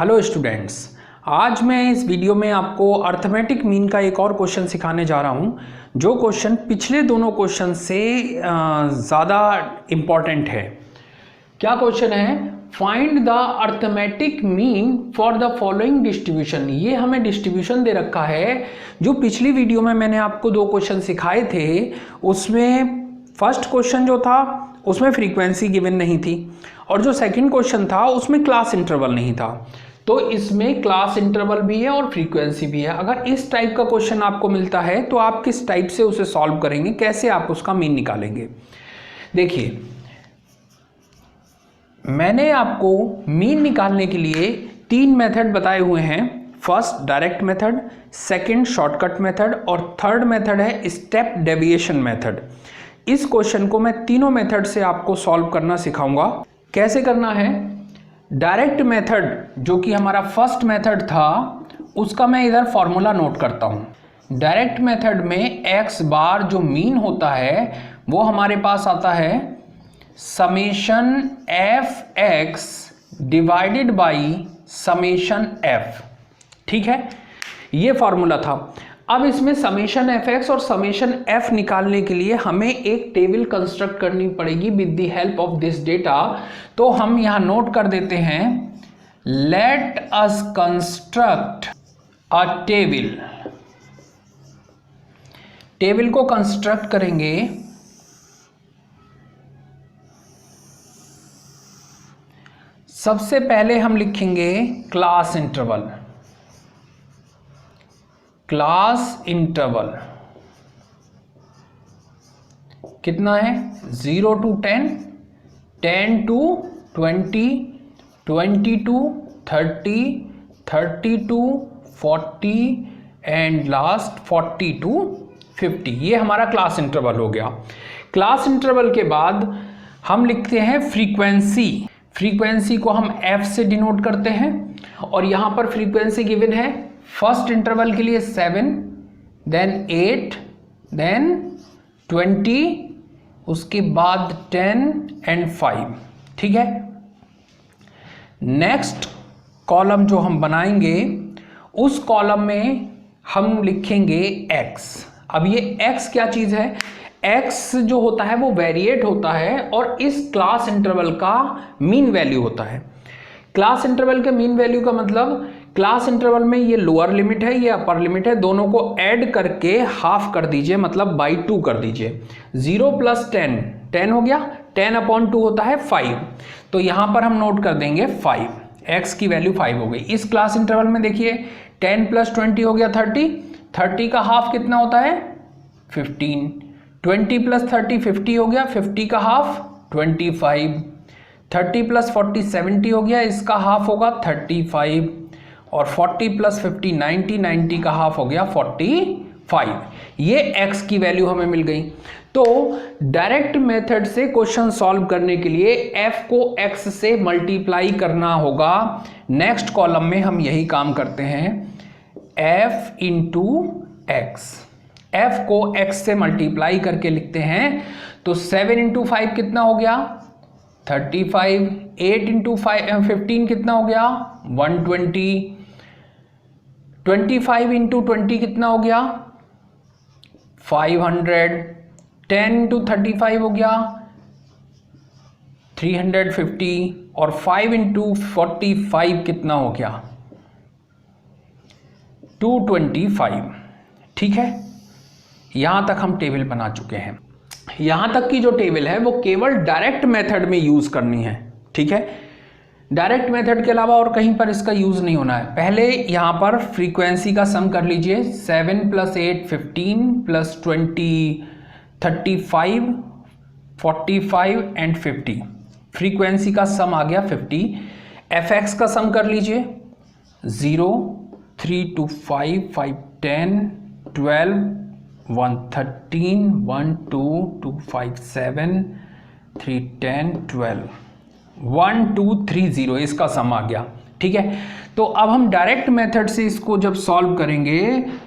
Hello students, आज मैं इस वीडियो में आपको अर्थमेटिक मीन का एक और क्वेश्चन सिखाने जा रहा हूं, जो क्वेश्चन पिछले दोनों क्वेश्चन से ज़्यादा इम्पॉर्टेंट है। क्या क्वेश्चन है? Find the arithmetic mean for the following distribution. ये हमें डिस्ट्रीब्यूशन दे रखा है। जो पिछली वीडियो में मैंने आपको दो क्वेश्चन सिखाए थे, उसमें फर्स्ट क्वेश्चन जो था उसमें फ्रीक्वेंसी गिवन नहीं थी, और जो सेकंड क्वेश्चन था उसमें क्लास इंटरवल नहीं था। तो इसमें क्लास इंटरवल भी है और फ्रीक्वेंसी भी है। अगर इस टाइप का क्वेश्चन आपको मिलता है तो आप किस टाइप से उसे सॉल्व करेंगे, कैसे आप उसका मीन निकालेंगे? देखिए, मैंने आपको मीन निकालने के लिए तीन मेथड बताए हुए हैं। First direct method, second shortcut method और थर्ड मेथड है स्टेप डेविएशन मेथड। इस क्वेश्चन को मैं तीनों मेथड से आपको सॉल्व करना सिखाऊंगा। कैसे करना है? डायरेक्ट मेथड जो कि हमारा फर्स्ट मेथड था, उसका मैं इधर फॉर्मूला नोट करता हूं। डायरेक्ट मेथड में एक्स बार जो मीन होता है वो हमारे पास आता है summation F x divided by summation F. ठीक है, ये फॉर्मूला था। अब इसमें समेशन एफ एक्स और समेशन एफ निकालने के लिए हमें एक टेबल कंस्ट्रक्ट करनी पड़ेगी with the help of this data. तो हम यहां नोट कर देते हैं, let us construct a table. Table को कंस्ट्रक्ट करेंगे। सबसे पहले हम लिखेंगे क्लास इंटरवल। क्लास इंटरवल कितना है? 0 to 10, 10 to 20, 20 to 30, 30 to 40 and last 40 to 50। ये हमारा क्लास इंटरवल हो गया। क्लास इंटरवल के बाद हम लिखते हैं फ्रीक्वेंसी। फ्रीक्वेंसी को हम f से डिनोट करते हैं, और यहां पर फ्रीक्वेंसी गिवन है फर्स्ट इंटरवल के लिए 7, देन 8, देन 20, उसके बाद 10 एंड 5। ठीक है, नेक्स्ट कॉलम जो हम बनाएंगे उस कॉलम में हम लिखेंगे x। अब ये x क्या चीज है? x जो होता है वो वेरिएट होता है और इस क्लास इंटरवल का मीन वैल्यू होता है। क्लास इंटरवल के मीन वैल्यू का मतलब, क्लास इंटरवल में ये लोअर लिमिट है, ये अपर लिमिट है, दोनों को ऐड करके हाफ कर दीजिए, मतलब बाई 2 कर दीजिए। 0 + 10, 10 हो गया, 10/2 होता है 5। तो यहां पर हम नोट कर देंगे 5, x की वैल्यू 5 हो गई। इस क्लास इंटरवल में देखिए 10 + 20 हो गया 30, 30 का हाफ कितना होता है? 15, 20 + 30 50 हो गया, 50 का हाफ 25, 30 + 40 70 हो गया, इसका हाफ होगा 35, और 40 + 50 90, 90 का हाफ हो गया 45। ये x की वैल्यू हमें मिल गई। तो डायरेक्ट मेथड से क्वेश्चन सॉल्व करने के लिए f को x से मल्टीप्लाई करना होगा। नेक्स्ट कॉलम में हम यही काम करते हैं, f × x। f को x से मल्टीप्लाई करके लिखते हैं, तो 7 × 5 कितना हो गया? 35, 8 × 15 कितना हो गया? 120, 25 × 20 कितना हो गया? 500, 10 × 35 हो गया 350, और 5 × 45 कितना हो गया? 225। ठीक है, यहां तक हम टेबल बना चुके हैं। यहां तक की जो टेबल है वो केवल डायरेक्ट मेथड में यूज करनी है। ठीक है, डायरेक्ट मेथड के अलावा और कहीं पर इसका यूज नहीं होना है। पहले यहां पर फ्रीक्वेंसी का सम कर लीजिए, 7 + 8 15 + 20 35, 45 एंड 50। फ्रीक्वेंसी का सम आ गया 50। fx का सम कर लीजिए, 0 3 to 5 5 10 12 1 13 1 2 2 5 7 3 10 12 1 2 3 0, इसका सम आ गया। ठीक है, तो अब हम डायरेक्ट मेथड से इसको जब सॉल्व करेंगे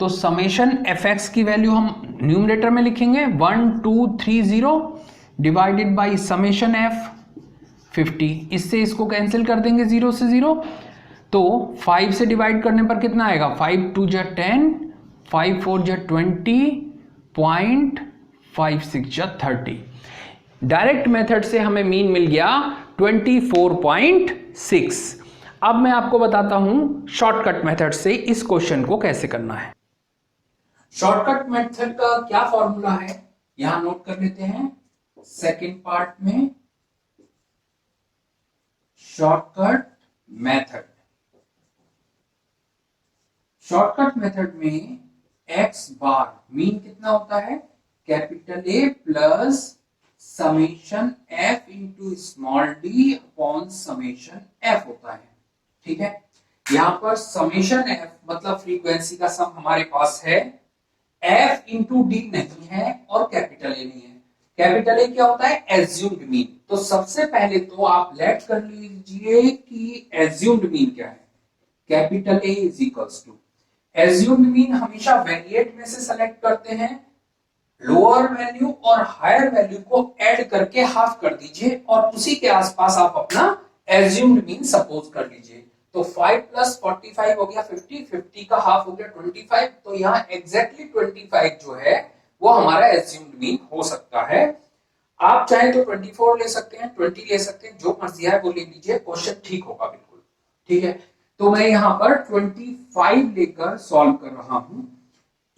तो समेशन एफ एक्स की वैल्यू हम न्यूमरेटर में लिखेंगे 1230 डिवाइडेड बाई समेशन एफ 50। इससे इसको कैंसिल कर देंगे 0 से 0, तो 5 से डिवाइड करने पर कितना आएगा, 5 2 जा 10, 5 4 जा 20, 0.56 जा 30। डायरेक्ट मेथड से हमें मीन मिल गया 24.6। अब मैं आपको बताता हूं शॉर्टकट मेथड से इस क्वेश्चन को कैसे करना है। शॉर्टकट मेथड का क्या फॉर्मूला है यहां नोट कर लेते हैं। सेकंड पार्ट में शॉर्टकट मेथड, शॉर्टकट मेथड में x बार मीन कितना होता है, capital A plus summation f into small D upon summation f होता है। ठीक है, यहां पर समेशन f मतलब फ्रीक्वेंसी का सम हमारे पास है, f इंटू डी नहीं है और कैपिटल A नहीं है। कैपिटल A क्या होता है, एज्यूम्ड मीन। तो सबसे पहले तो आप लेट कर लीजिए कि एज्यूम्ड मीन क्या है। Capital A is equals to, assumed mean हमेशा वेरिएट में से सेलेक्ट करते हैं, लोअर वैल्यू और हायर वैल्यू को ऐड करके हाफ कर दीजिए और उसी के आसपास आप अपना एज्यूम्ड मीन सपोज कर लीजिए। तो 5 प्लस 45 हो गया 50, 50 का हाफ हो गया 25। तो यहाँ एग्जैक्टली 25 जो है वो हमारा एज्यूम्ड मीन हो सकता है। आप चाहे तो 24 ले सकते हैं, 20 ले सकते हैं, जो मर्जी है वो ले लीजिए, क्वेश्चन ठीक होगा बिल्कुल। ठीक है, तो मैं यहां पर 25 लेकर सॉल्व कर रहा हूं।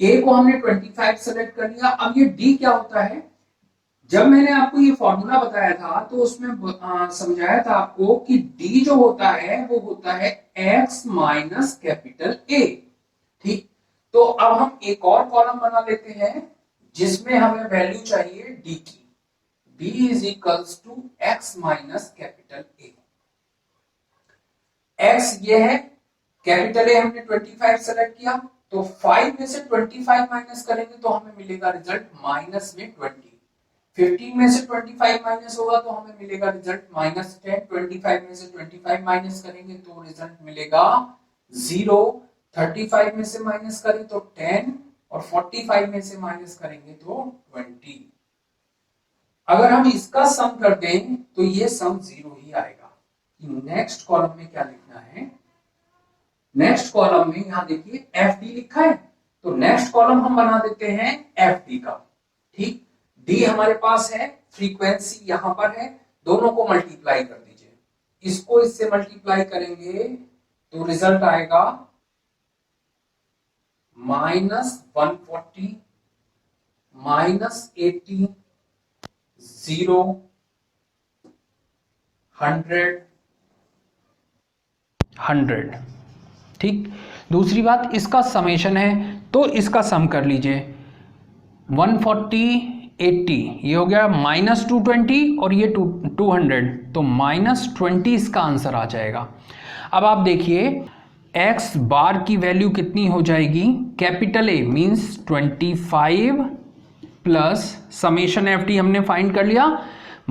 ए को हमने 25 सेलेक्ट कर लिया। अब ये डी क्या होता है, जब मैंने आपको ये फॉर्मूला बताया था तो उसमें समझाया था आपको कि डी जो होता है वो होता है एक्स माइनस कैपिटल ए। ठीक, तो अब हम एक और कॉलम बना लेते हैं जिसमें हमें वैल्यू चाहिए डी की। D is equals to X minus capital A. X ये है, कैपिटल ए हमने 25 सेलेक्ट किया, तो 5 में से 25 माइनस करेंगे तो हमें मिलेगा रिजल्ट माइनस में 20। 15 में से 25 माइनस होगा तो हमें मिलेगा रिजल्ट माइनस 10। 25 में से 25 माइनस करेंगे तो रिजल्ट मिलेगा 0। 35 में से माइनस करें तो 10 और 45 में से माइनस करेंगे तो 20। अगर हम इसका सम कर दें तो ये सम 0 ही आएगा। नेक्स्ट कॉलम में क्या लिखना है, नेक्स्ट कॉलम में यहां देखिए एफ डी लिखा है, तो नेक्स्ट कॉलम हम बना देते हैं एफ डी का। ठीक, डी हमारे पास है, फ्रीक्वेंसी यहां पर है, दोनों को मल्टीप्लाई कर दीजिए। इसको इससे मल्टीप्लाई करेंगे तो रिजल्ट आएगा -140 -80 0 100। ठीक, दूसरी बात इसका समेशन है तो इसका सम कर लीजिए। 140 80 ये हो गया -220 और ये 200, तो -20 इसका आंसर आ जाएगा। अब आप देखिए x बार की वैल्यू कितनी हो जाएगी, capital A means 25 plus summation F D हमने फाइंड कर लिया,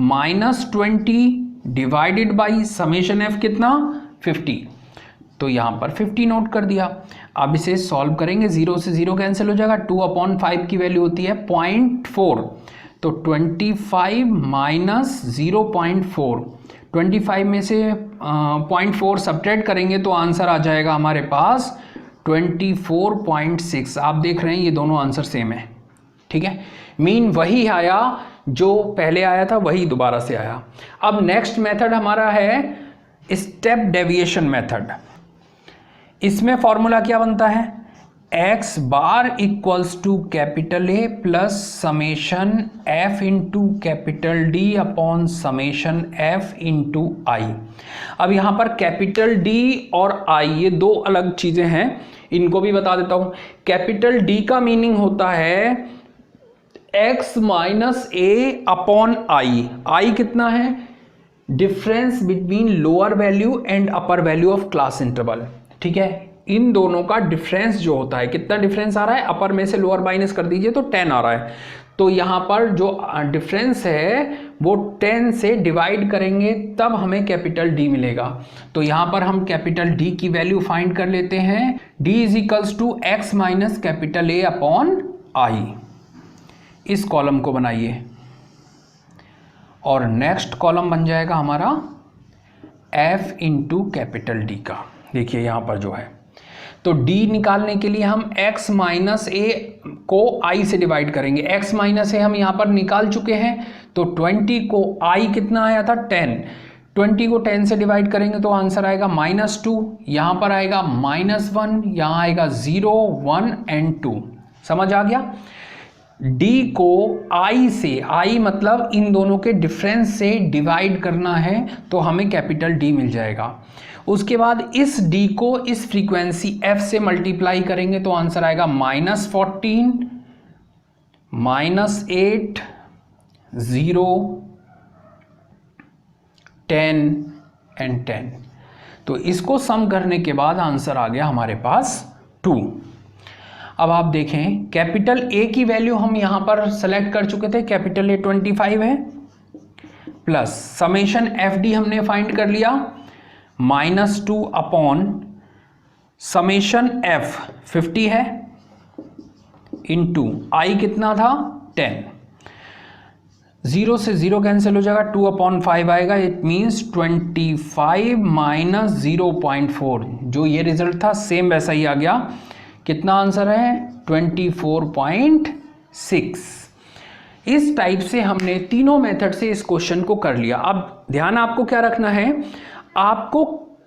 -20 डिवाइडेड बाई समेशन एफ कितना 50, तो यहां पर 50 नोट कर दिया। अब इसे सॉल्व करेंगे, 0 से 0 कैंसिल हो जाएगा, 2/5 की वैल्यू होती है 0.4, तो 25 माइनस 0.4, 25 में से 0.4 सब्ट्रैक्ट करेंगे तो आंसर आ जाएगा हमारे पास 24.6। आप देख रहे हैं ये दोनों आंसर सेम है। ठीक है, मीन वही आया जो पहले आया था वही दोबारा से आया। अब नेक्स्ट मेथड हमारा है स्टेप डेविएशन मेथड। इसमें फॉर्मूला क्या बनता है, X bar equals to capital A plus summation F into capital D upon summation F into I. अब यहाँ पर कैपिटल डी और आई ये दो अलग चीज़ें हैं, इनको भी बता देता हूँ। कैपिटल डी का मीनिंग होता है X minus A upon I. I कितना है, difference between lower value and upper value of class interval. ठीक है, इन दोनों का डिफरेंस जो होता है, कितना डिफरेंस आ रहा है, अपर में से लोअर माइनस कर दीजिए तो 10 आ रहा है, तो यहाँ पर जो डिफरेंस है वो 10 से डिवाइड करेंगे तब हमें कैपिटल डी मिलेगा। तो यहाँ पर हम कैपिटल डी की वैल्यू फाइंड कर लेते हैं, D is equals to X minus capital A upon I. इस कॉलम को बनाइए और नेक्स्ट कॉलम बन जाएगा हमारा एफ इंटू कैपिटल डी का। देखिए यहाँ पर जो है, तो d निकालने के लिए हम x माइनस ए को i से डिवाइड करेंगे। x माइनस ए हम यहाँ पर निकाल चुके हैं, तो 20 को i कितना आया था 10, 20 को 10 से डिवाइड करेंगे तो आंसर आएगा -2, यहाँ पर आएगा -1, यहाँ आएगा 0, 1 एंड 2। समझ आ गया। d को i से, i मतलब इन दोनों के डिफरेंस से डिवाइड करना है तो हमें कैपिटल D मिल जाएगा। उसके बाद इस d को इस फ्रीक्वेंसी f से मल्टीप्लाई करेंगे तो आंसर आएगा -14, -8, 0, 10 एंड 10। तो इसको सम करने के बाद आंसर आ गया हमारे पास 2। अब आप देखें कैपिटल A की वैल्यू हम यहाँ पर सेलेक्ट कर चुके थे, कैपिटल A 25 है, प्लस समेशन FD हमने फाइंड कर लिया -2 अपॉन समेशन F 50 है इनटू I कितना था 10, 0 से 0 कैंसिल हो जाएगा, 2/5 आएगा। इट मीन्स 25 माइनस 0.4, जो ये रिजल्ट था सेम वैसा ही आ गया। कितना आंसर है 24.6। इस टाइप से हमने तीनों मेथड से इस क्वेश्चन को कर लिया। अब ध्यान आपको क्या रखना है, आपको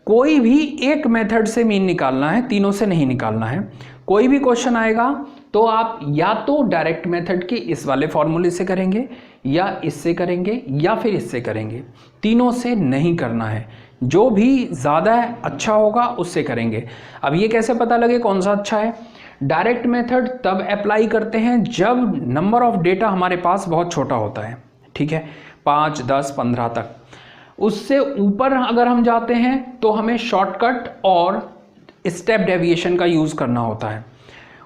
कोई भी एक मेथड से मीन निकालना है, तीनों से नहीं निकालना है। कोई भी क्वेश्चन आएगा तो आप या तो डायरेक्ट मेथड के इस वाले फॉर्मूले से करेंगे, या इससे करेंगे, या फिर इससे करेंगे, तीनों से नहीं करना है। जो भी ज़्यादा अच्छा होगा उससे करेंगे। अब ये कैसे पता लगे कौन सा अच्छा है? डायरेक्ट मेथड तब अप्लाई करते हैं जब नंबर ऑफ डेटा हमारे पास बहुत छोटा होता है, ठीक है, 5, 10, 15 तक। उससे ऊपर अगर हम जाते हैं तो हमें शॉर्टकट और स्टेप डेविएशन का यूज़ करना होता है।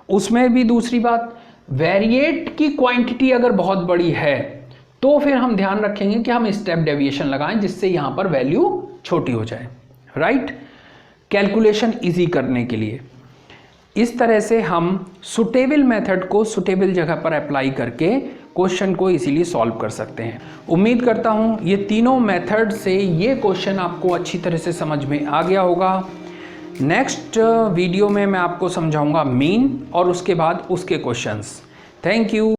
उसमें भी दूसरी बात, वेरिएट की क्वांटिटी अगर बहुत बड़ी है तो फिर हम ध्यान रखेंगे कि हम स्टेप डेविएशन लगाएं जिससे यहाँ पर वैल्यू छोटी हो जाए, राइट, कैलकुलेशन इजी करने के लिए। इस तरह से हम सुटेबल मेथड को सुटेबल जगह पर अप्लाई करके क्वेश्चन को इजीली सॉल्व कर सकते हैं। उम्मीद करता हूँ ये तीनों मेथड से ये क्वेश्चन आपको अच्छी तरह से समझ में आ गया होगा। नेक्स्ट वीडियो में मैं आपको समझाऊंगा मीन और उसके बाद उसके क्वेश्चंस। Thank you.